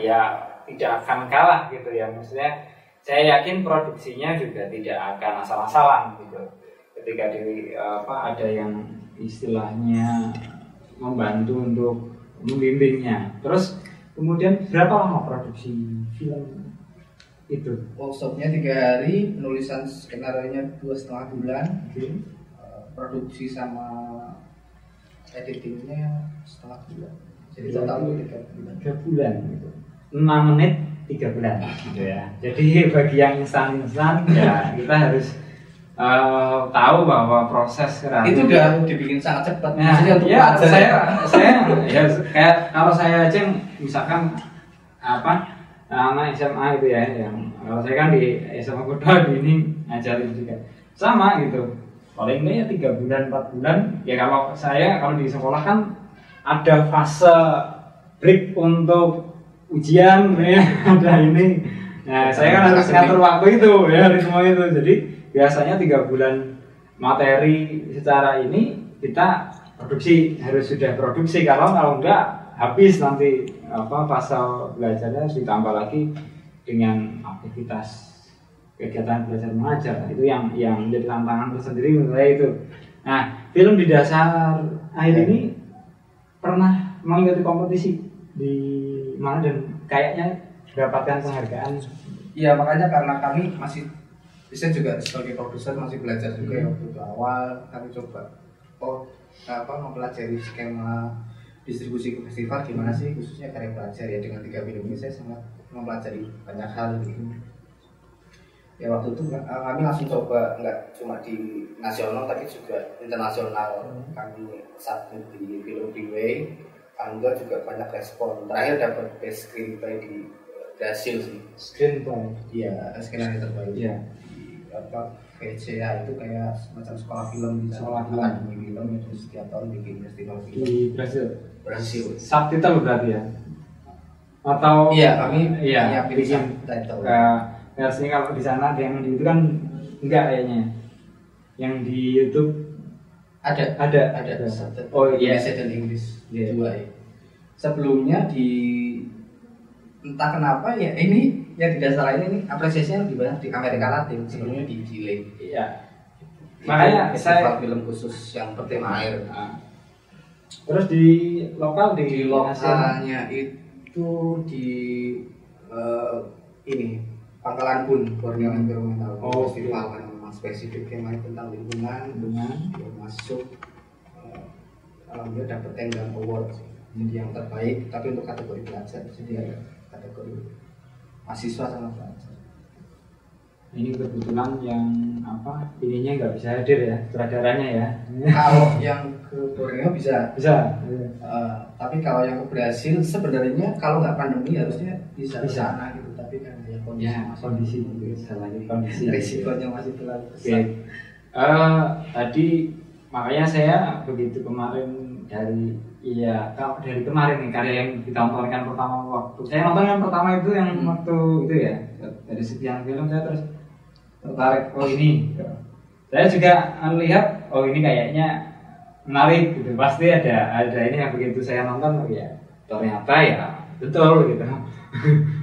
tidak akan kalah gitu ya. Maksudnya saya yakin produksinya juga tidak akan asal-asalan gitu. Ketika ada yang istilahnya membantu untuk membimbingnya. Terus kemudian berapa lama produksi film itu? Workshopnya 3 hari, penulisan skenario-nya 2,5 bulan. Produksi sama editingnya 1,5 bulan. Jadi total 3 bulan gitu. 6 menit 3 bulan gitu ya. Jadi bagi yang instan ya kita harus tahu bahwa proses kreatif itu udah dibikin sangat cepat. Nah, saya kayak kalau saya aja misalkan anak SMA itu ya, yang kalau saya kan di SMA Kuda ini ngajarin juga sama gitu. Paling enggak ya 3 bulan 4 bulan. Ya kalau di sekolah kan ada fase break untuk ujian ya, ada ini. Nah, saya kan harus ngatur waktu itu ya, ritme itu. Jadi biasanya 3 bulan materi secara ini kita harus sudah produksi. Kalau enggak habis nanti fase belajarnya ditambah lagi dengan aktivitas kegiatan belajar mengajar. Itu yang menjadi tantangan tersendiri menurut saya itu. Nah, film di dasar akhir ini pernah mengikuti kompetisi di mana dan kayaknya mendapatkan penghargaan. Iya, makanya karena kami masih, saya juga sebagai produser masih belajar juga ya waktu itu awal kami coba mempelajari skema distribusi ke festival gimana sih, khususnya karya pelajar ya. Dengan 3 film ini saya sangat mempelajari banyak hal gitu. Ya waktu itu kami langsung coba nggak cuma di nasional tapi juga internasional. Kami submit di film Freeway, alhamdulillah juga banyak respon. Terakhir dapat best screenplay di Brasil sih. Screenplay. Iya, skenario terbaik. Iya. VCA itu kayak semacam sekolah film di sekolah akademi film yang terus setiap tahun bikin festival film di Brasil. Subtitle berarti ya? Atau iya, kami bikin subtitle. Versinya kalau di sana yang di itu kan enggak kayaknya. Yang di YouTube ada. Subtitle. Oh iya. Indonesia dan Inggris. Iya. Dua ya. Sebelumnya di entah kenapa ya ini yang tidak salah ini apresiasinya lebih banyak di Amerika Latin, sebelumnya di Chile. Iya. Makanya festival film khusus yang bertema air. Terus di lokal di lokalnya itu di ini Pangkalan Bun, Borneo Environmental Festival kan memang spesifik temanya tentang lingkungan. Dia masuk dia dapat Tenggang Award jadi yang terbaik, tapi untuk kategori pelajar jadi kategori mahasiswa sama pelajar. Ini kebetulan yang ininya nggak bisa hadir ya, sutradaranya ya. Kalau yang ke Borneo bisa. Tapi kalau yang ke Brasil sebenarnya kalau nggak pandemi harusnya bisa ke sana gitu, tapi kan ya kondisi risikonya masih terlalu besar. Tadi makanya saya begitu kemarin dari kemarin nih karya yang ditontonkan pertama waktu saya nonton yang pertama itu yang waktu itu ya, dari sekian film saya terus tertarik, ini saya juga melihat ini kayaknya menarik gitu, pasti ada ini yang begitu saya nonton ya ternyata ya betul gitu.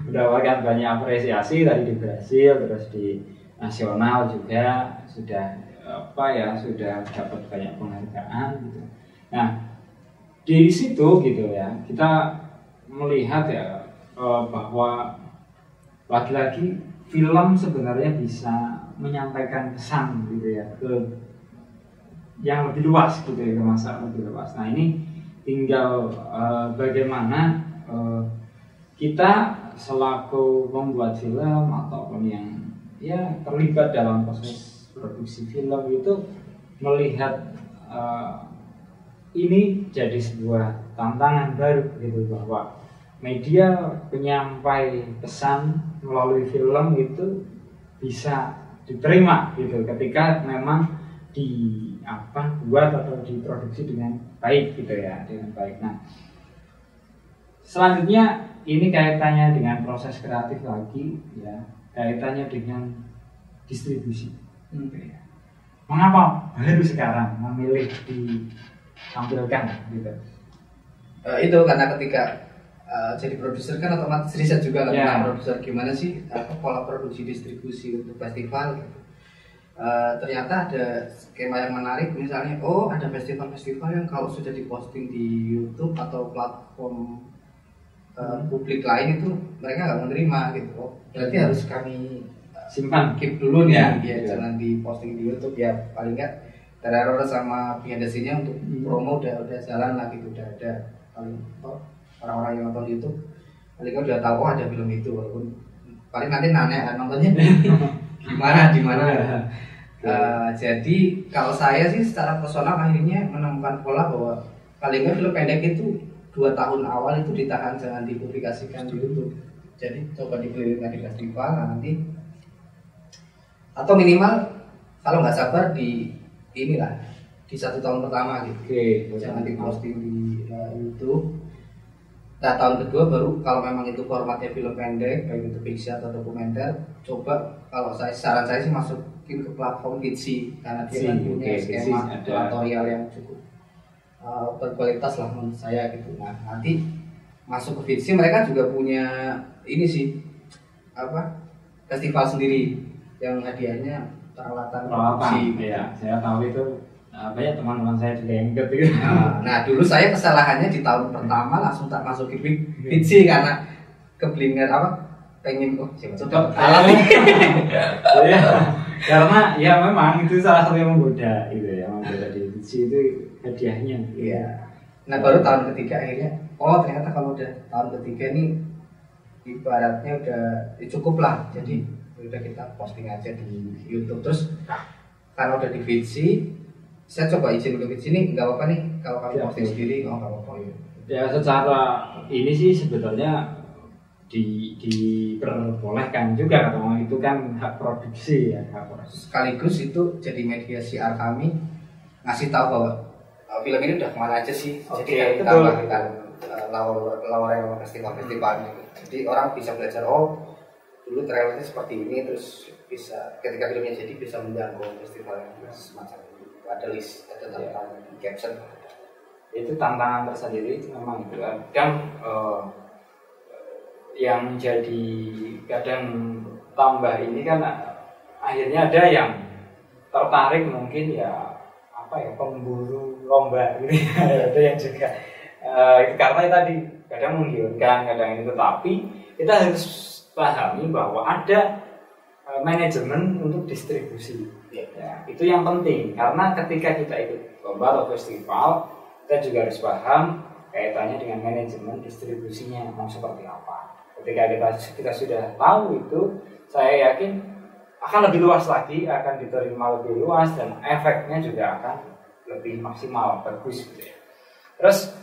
Mendapatkan banyak apresiasi tadi di Brasil, terus di nasional juga sudah sudah dapat banyak penghargaan gitu. Nah di situ gitu ya kita melihat ya bahwa lagi-lagi film sebenarnya bisa menyampaikan pesan gitu ya ke yang lebih luas gitu ya, ke masa lebih luas. Nah ini tinggal bagaimana kita selaku pembuat film ataupun yang terlibat dalam proses produksi film itu melihat ini jadi sebuah tantangan baru gitu, bahwa media penyampai pesan melalui film itu bisa diterima gitu ketika memang dibuat atau diproduksi dengan baik gitu ya, dengan baik. Nah selanjutnya ini kaitannya dengan proses kreatif lagi ya, kaitannya dengan distribusi. Mengapa baru sekarang memilih ditampilkan gitu? Itu karena ketika jadi produser kan otomatis riset juga kan, produser gimana sih pola produksi distribusi untuk festival gitu. Ternyata ada skema yang menarik, misalnya ada festival-festival yang kalau sudah diposting di YouTube atau platform publik lain itu mereka nggak menerima gitu. Berarti harus kami simpan, keep dulu nih jangan diposting di YouTube ya, paling nggak teror sama behind the scene-nya untuk promo udah jalan lah gitu, udah ada paling orang-orang yang nonton YouTube paling nggak udah tahu ada film itu, walaupun paling nanti nanya nontonnya di mana. Jadi kalau saya sih secara personal akhirnya menemukan pola bahwa paling nggak film pendek itu 2 tahun awal itu ditahan, jangan dipublikasikan di YouTube. Jadi coba dipilihkan di festival nanti, atau minimal kalau nggak sabar di 1 tahun pertama gitu. Jangan diposting di YouTube. Nah tahun kedua baru kalau memang itu formatnya film pendek, baik itu fiksi atau dokumenter, coba kalau saran saya sih masukin ke platform Vidsi, karena dia kan punya skema tutorial yang cukup berkualitas lah menurut saya gitu. Nah nanti masuk ke Vidsi mereka juga punya ini sih festival sendiri yang hadiahnya peralatan produksi. Ya saya tahu itu banyak teman-teman saya juga yang ikut gitu. Nah dulu saya kesalahannya di tahun pertama langsung tak masukin biji karena keblinger pengen coba alami. Ya, karena ya memang itu salah satu yang menggoda gitu ya, menggoda di biji itu hadiahnya. Iya. Nah baru tahun ketiga akhirnya ternyata kalau udah tahun ketiga nih ibaratnya udah cukup lah, jadi udah kita posting aja di YouTube. Terus karena udah di VC, saya coba izin ke VC nih, nggak apa-apa nih kalau kami posting sendiri, nggak apa-apa ya. Ya secara ini sih sebetulnya diperbolehkan juga karena itu kan hak produksi ya, hak produksi. Sekaligus itu jadi media siar kami ngasih tahu bahwa film ini udah kemana aja sih. Jadi kita melakukan lawar festival-festivalnya. Jadi orang bisa belajar dulu trailernya seperti ini, terus bisa ketika filmnya jadi bisa menjangkau festival yang semacam ini. Ada list, ada tantangan di caption. Itu tantangan tersendiri itu memang itu kan yang jadi kadang tambah ini kan akhirnya ada yang tertarik mungkin ya pemburu lomba gitu ada yang juga karena tadi kadang menggiurkan kadang ini, tetapi kita harus pahami bahwa ada manajemen untuk distribusi ya, itu yang penting karena ketika kita ikut lomba atau festival kita juga harus paham kaitannya dengan manajemen distribusinya mau seperti apa. Ketika kita sudah tahu itu, saya yakin akan lebih luas lagi, akan diterima lebih luas dan efeknya juga akan lebih maksimal, bagus gitu ya. Terus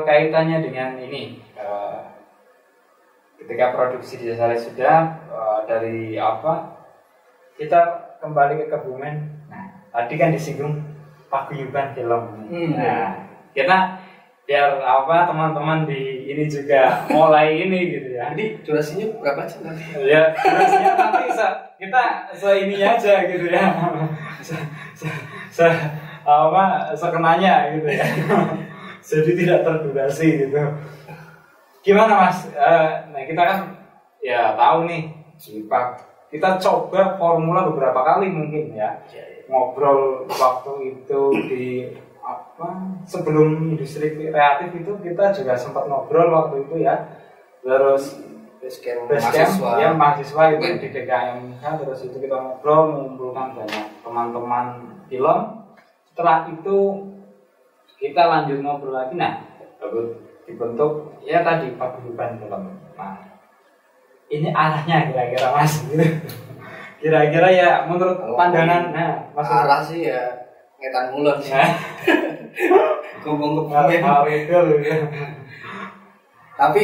kaitannya dengan ini, ketika produksi di Dasari sudah dari kita kembali ke Kebumen. Nah, tadi kan disinggung paguyuban film. Nah, kita biar teman-teman di ini juga mulai ini gitu ya. Ini durasinya berapa jam nanti? Ya, durasinya nanti kita seininya aja gitu ya. Sekenanya gitu ya. Jadi tidak terdurasi gitu. Gimana Mas? Nah kita kan ya tahu nih kita coba formula beberapa kali mungkin ya. Ngobrol waktu itu di sebelum industri kreatif itu kita juga sempat ngobrol waktu itu ya. Terus basecamp mahasiswa itu di DKM terus itu kita ngobrol mengumpulkan banyak teman-teman film. Setelah itu kita lanjut ngobrol lagi, dibentuk ya tadi paguyuban film. Nah ini arahnya kira-kira Mas kira-kira ya menurut pandangan Mas arah sih ya ngetan mulut sih. Gubung Tapi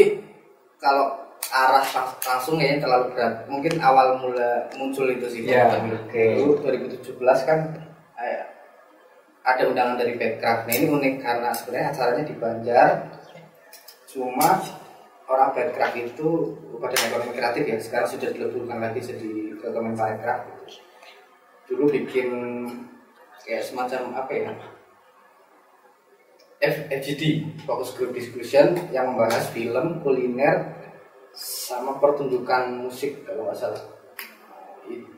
kalau arah langsung ya terlalu berat. Mungkin awal mula muncul itu sih. Dulu 2017 kan ada undangan dari Backcraft. Nah ini unik karena sebenarnya acaranya di Banjar. Cuma orang Backcraft itu Badan Ekonomi Kreatif ya sekarang sudah dileburkan lagi jadi Kemenparekraf. Dulu bikin kayak semacam FGD, Focus Group Discussion, yang membahas film, kuliner, sama pertunjukan musik kalau nggak salah.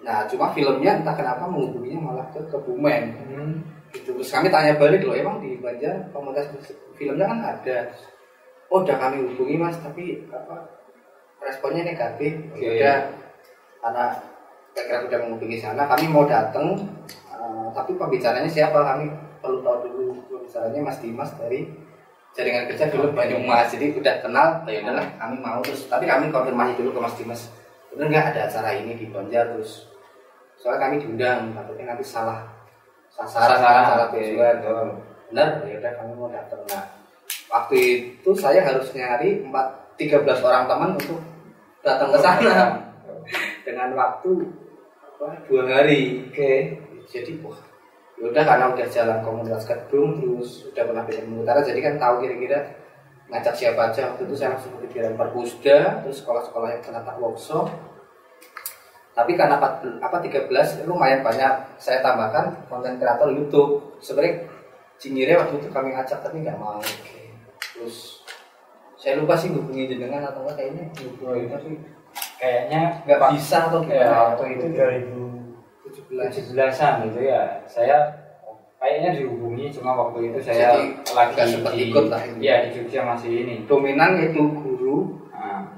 Nah cuma filmnya entah kenapa menghubunginya malah ke Kebumen. Gitu. Terus kami tanya balik loh, emang di Banjar komunitas filmnya kan ada. Udah kami hubungi Mas, tapi responnya negatif. Udah karena Backcraft udah menghubungi sana, kami mau datang, tapi pembicaranya siapa kami perlu tahu dulu. Pembicaranya Mas Dimas dari Jaringan Kerja Film Banyumas, jadi udah kenal. Ya udahlah kami mau, terus tapi kami konfirmasi dulu ke Mas Dimas, bener nggak ada acara ini di Banjar, terus soalnya kami diundang, takutnya nanti salah salah tujuan. Bener, ya udah kami mau datang. Nah waktu itu saya harus nyari 13 orang teman untuk datang ke sana dengan waktu 2 hari. Jadi udah karena udah jalan komunitas gedung, terus udah pernah bikin utara, jadi kan tahu kira-kira ngajak siapa aja. Waktu itu saya langsung kepikiran Perpusda, terus sekolah-sekolah yang pernah tak workshop. Tapi karena 13 lumayan banyak saya tambahkan konten kreator YouTube. Sebenarnya Cingire waktu itu kami ajak tapi nggak mau. Terus saya lupa sih hubungi jenengan atau enggak, kayaknya hubungi tapi kayaknya nggak bisa atau gimana. Waktu itu 2017-an gitu ya. Saya kayaknya dihubungi, cuma waktu itu saya jadi lagi nggak sempat ikut lah ini. Iya, di Jogja masih ini. Dominan yaitu guru,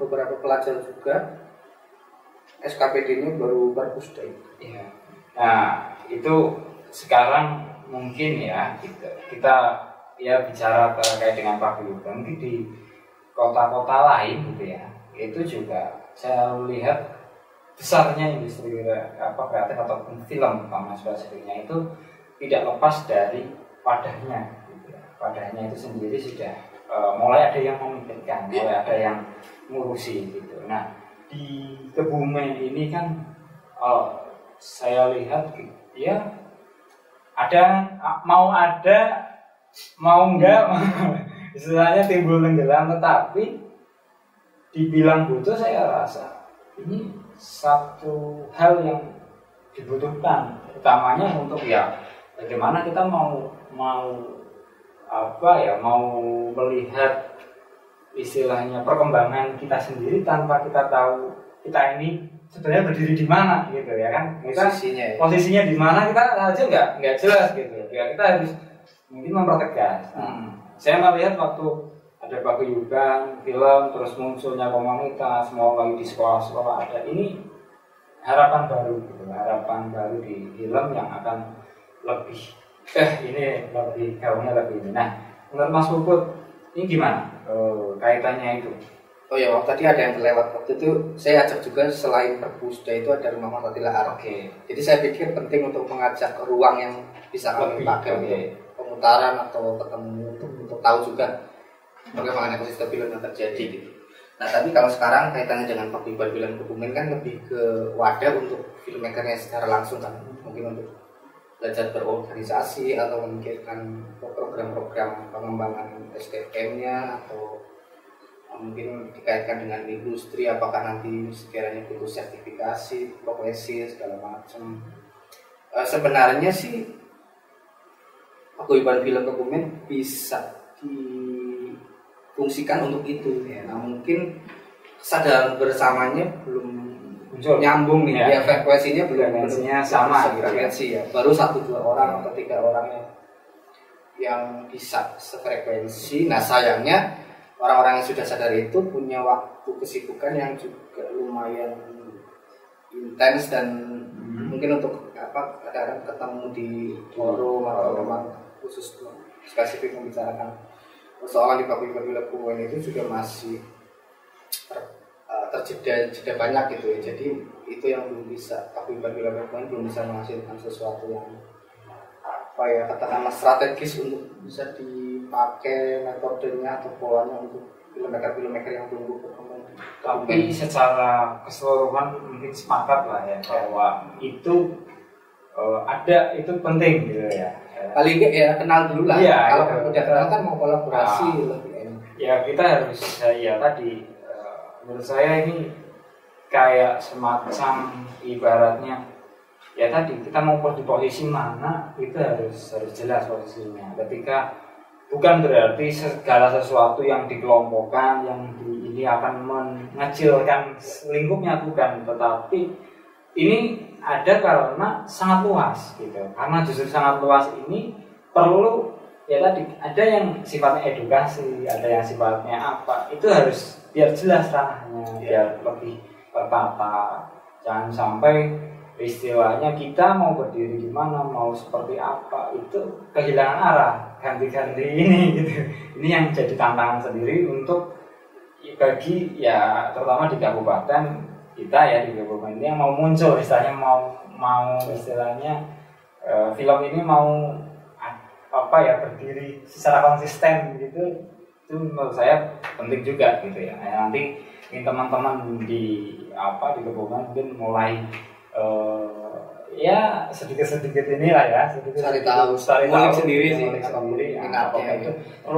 beberapa pelajar juga. SKPD-nya baru Perpusda. Iya. Nah, itu sekarang mungkin ya kita ya bicara terkait dengan paguyuban mungkin di kota-kota lain gitu ya. Itu juga saya lihat besarnya industri kreatif ataupun film sama spesifiknya itu tidak lepas dari wadahnya gitu ya. Wadahnya itu sendiri sudah mulai ada yang memikirkan, mulai ada yang ngurusi gitu. Nah, di Kebumen ini kan saya lihat ya mau enggak istilahnya timbul tenggelam, tetapi dibilang butuh saya rasa ini satu hal yang dibutuhkan, utamanya untuk ya bagaimana kita mau melihat istilahnya perkembangan kita sendiri tanpa kita tahu kita ini sebenarnya berdiri di mana gitu ya kan, kita posisinya di mana kita aja nggak jelas gitu ya, kita harus mungkin mempertegas. Saya melihat waktu ada paguyuban film terus munculnya komunitas mau lagi di sekolah-sekolah ada ini harapan baru gitu, harapan baru di film yang akan lebih gaungnya lebih ini. Nah, menurut Mas Puput ini gimana kaitannya itu? Oh ya, waktu tadi ada yang terlewat. Waktu itu saya ajak juga selain Perpusda itu ada Rumah Fatila Art. Jadi saya pikir penting untuk mengajak ruang yang bisa kami pakai untuk pemutaran atau ketemu untuk tahu juga bagaimana ekosistem film yang terjadi gitu. Nah, tapi kalau sekarang kaitannya dengan paguyuban film Kebumen kan lebih ke wadah untuk filmmakernya secara langsung kan, mungkin untuk belajar berorganisasi atau memikirkan program-program pengembangan SDM-nya atau mungkin dikaitkan dengan industri, apakah nanti sekiranya butuh sertifikasi, profesi segala macam. Sebenarnya sih paguyuban film Kebumen bisa difungsikan untuk itu ya. Nah, mungkin kesadaran bersamanya belum muncul, nyambung nih ya, frekuensinya belum sama frekuensi ya. Baru 1-2 orang atau 3 orang yang bisa sefrekuensi. Nah, sayangnya orang-orang yang sudah sadar itu punya waktu kesibukan yang juga lumayan intens dan mungkin untuk kadang-kadang ketemu di forum atau memang khusus spesifik membicarakan persoalan di paguyuban film Kebumen itu juga masih terjeda banyak gitu ya. Jadi itu yang belum bisa, paguyuban film Kebumen belum bisa menghasilkan sesuatu yang katakanlah strategis untuk bisa dipakai metodenya atau polanya untuk filmmaker yang tumbuh berkembang. Tapi secara keseluruhan mungkin sepakat lah ya bahwa itu ada, itu penting gitu ya. Paling nggak ya kenal dulu lah. Ya, kalau udah kenal kan mau kolaborasi lebih enak. Ya kita harus tadi menurut saya ini kayak semacam ibaratnya ya tadi kita mau di posisi mana itu harus jelas posisinya. Ketika bukan berarti segala sesuatu yang dikelompokkan yang ini akan mengecilkan lingkupnya, bukan, tetapi ini ada karena sangat luas gitu. Karena justru sangat luas ini perlu ya tadi ada yang sifatnya edukasi, ada yang sifatnya apa, itu harus biar jelas ranahnya, biar lebih tertata. Jangan sampai istilahnya kita mau berdiri di mana, mau seperti apa, itu kehilangan arah, ganti-ganti ini gitu. Ini yang jadi tantangan sendiri untuk bagi ya terutama di kabupaten kita ya, di kabupaten ini yang mau muncul istilahnya mau istilahnya film ini mau berdiri secara konsisten gitu. Itu menurut saya penting juga gitu ya. Nanti ini teman-teman di kabupaten mungkin mulai ya sedikit inilah ya, cari tahu sendiri sih itu.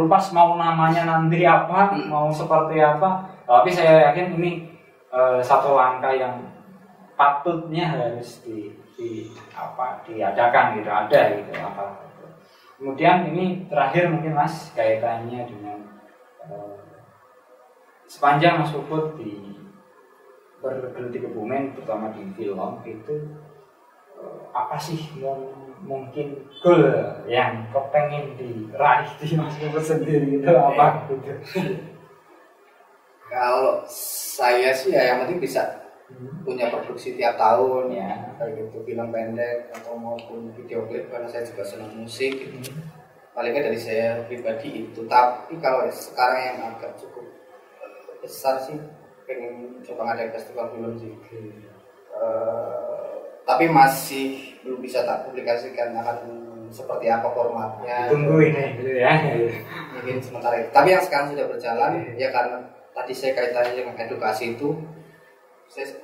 Pas mau namanya nanti apa, mau seperti apa, tapi saya yakin ini satu langkah yang patutnya harus diadakan gitu, ada gitu apa. Kemudian ini terakhir mungkin Mas, kaitannya dengan sepanjang Mas Puput bergelut di Kebumen, terutama di film itu apa sih mungkin goal yang kepengen diraih di Mas Puput sendiri itu apa gitu? Kalau saya sih ya yang penting bisa punya produksi tiap tahun Ya. kayak gitu, film pendek atau maupun video klip, karena saya juga senang musik gitu. Palingnya dari saya pribadi itu. Tapi kalau sekarang yang agak cukup besar sih, pengen coba ngadain festival film sih. Tapi masih belum bisa tak publikasikan akan seperti apa formatnya. Tunggu ini gitu ya. Mungkin sementara itu. Tapi yang sekarang sudah berjalan ya, karena tadi saya kaitannya dengan edukasi itu,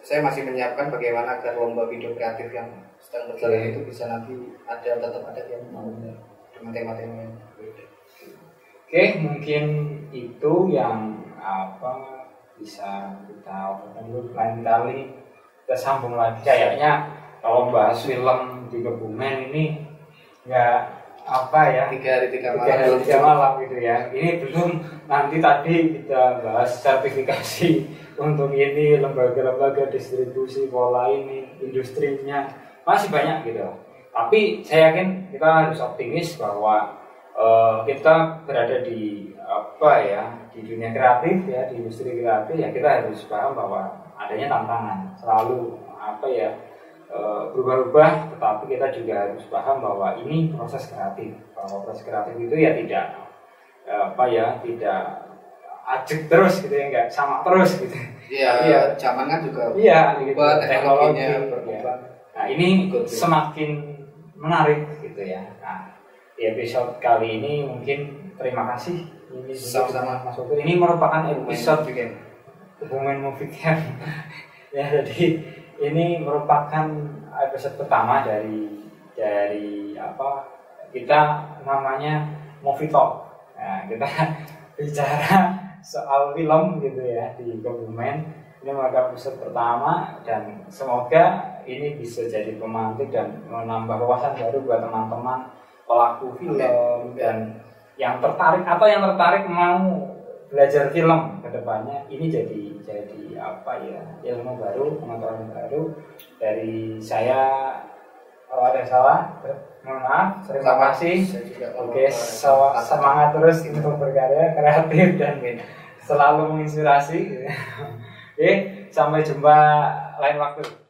saya masih menyiapkan bagaimana agar lomba video kreatif yang sedang berjalan itu bisa nanti tetap ada yang mau dengan tema-tema yang berbeda. Oke, mungkin itu yang apa bisa kita obrolkan dulu. Lain kali kita sambung lagi. Kayaknya kalau bahas film di Kebumen ini nggak apa ya, 3 hari 3 malam, 3 hari 3 malam gitu ya. Ini belum, nanti tadi kita bahas sertifikasi untuk ini, lembaga-lembaga distribusi, pola ini, industrinya, masih banyak gitu. Tapi saya yakin kita harus optimis bahwa kita berada di apa ya, di dunia kreatif ya, di industri kreatif ya, kita harus paham bahwa adanya tantangan selalu apa ya, berubah-ubah, tetapi kita juga harus paham bahwa ini proses kreatif, bahwa proses kreatif itu ya tidak apa ya, tidak ajek terus gitu ya, enggak sama terus gitu. Iya, zaman kan juga berubah, gitu, teknologinya berubah. Nah, ini semakin menarik gitu ya. Nah, di episode kali ini mungkin terima kasih ini sama-sama Mas Puput. Ini merupakan episode Kebumen Movie Camp. Ya, jadi ini merupakan episode pertama dari apa, kita namanya Movie Talk. Nah, kita bicara soal film gitu ya di Kebumen. Ini merupakan episode pertama dan semoga ini bisa jadi pemantik dan menambah wawasan baru buat teman-teman pelaku film dan yang tertarik atau yang tertarik mau belajar film ke depannya. Ini jadi apa ya, ilmu baru, pengetahuan baru dari saya. Kalau ada yang salah, mohon maaf. Terima kasih. Oke, semangat terus untuk berkarya kreatif dan selalu menginspirasi. Oke, sampai jumpa lain waktu.